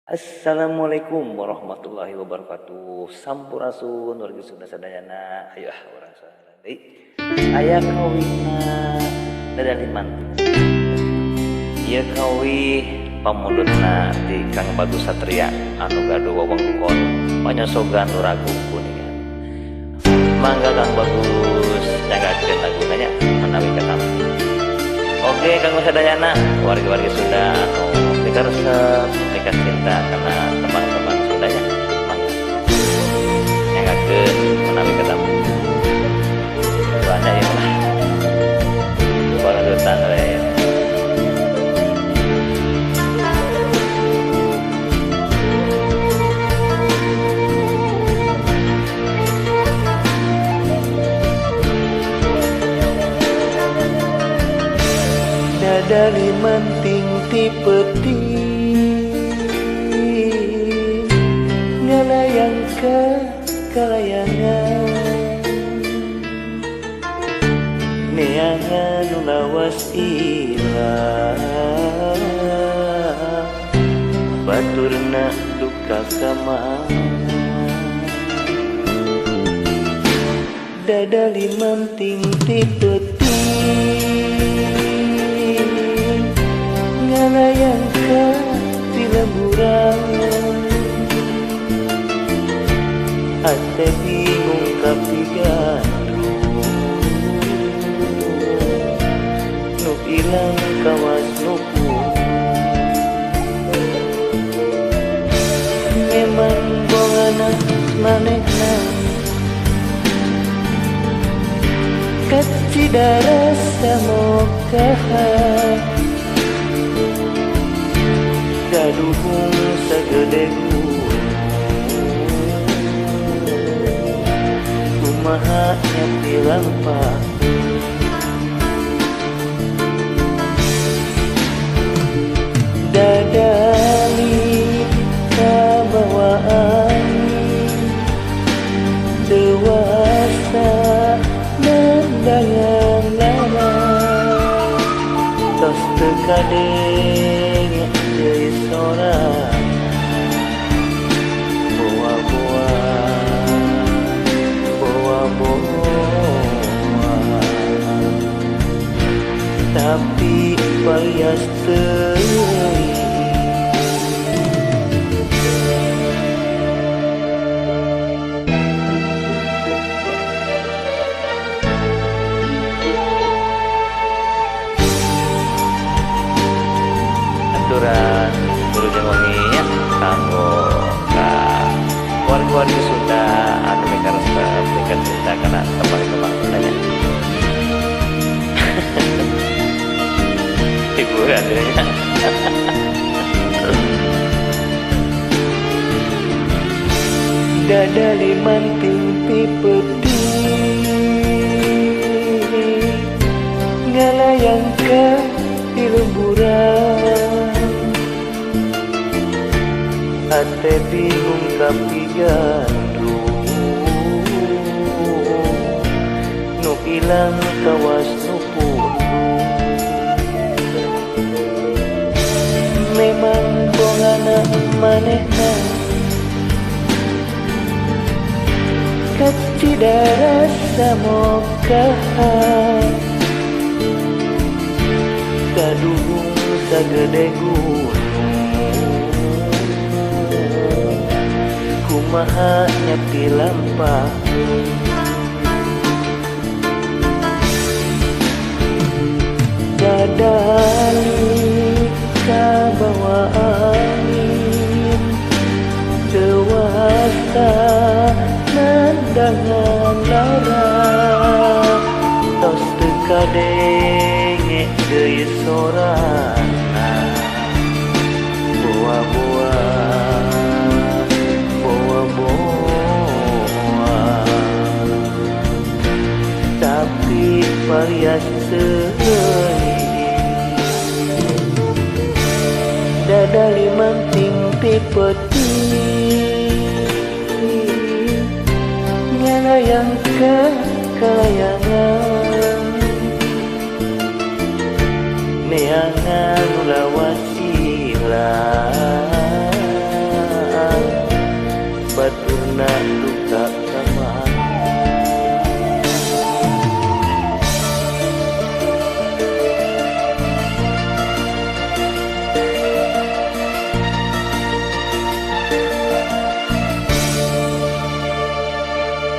Assalamualaikum warahmatullahi wabarakatuh. Sampurasun wargi Sunda sadayana. Ayo urang soalna deui. Aya kawina dadaliman. Ieu kawih pamulutna di Kang Bagus Satria anu gaduh wewengkon panyosogan nu ragu kuningan. Mangga Kang Bagus nyagakeun laguna nya menawi ka tamu. Oke Kang sadayana wargi-wargi Sunda anu dikaresep nikah cinta karena teman-teman Sundanya mangga nyagakeun menawi ketemu banyak ya lah baladutan we dadali menting ti peti ngalayang ke kalayangan neangan lawas ilah baturna duka kama dadali menting ti peti ngalayang ke di lemburan ate bingung kapigandung nu ilang kawas nuku memang bongana manehna kacidara samokahan kaduhung sagede kumaha nyati lampah dadali kabawa angin dewasa nandangan lama tos teu kadenge deui sorangan tapi bias teuing aturan guru jengonginya kanggo ka warga-warga Sunda anu mikaresep nikah cinta kana teman-teman Sundanya hiburan ya. Dadali manting pipeti ngalayang ke di lemburan ate bingung kapigandung nu ilang kawas nu memang bongana manehna kacidara samokahan kaduhung sagede gunung kumaha nyati lampah dadali kabawa angin dewasa nandangan lara tos teu kadenge deui sorangan boa tapi varias teuing dadali manting pipeti ngalayang ke kalayangan neangan lawas ilah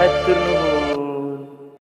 hatur nuhun.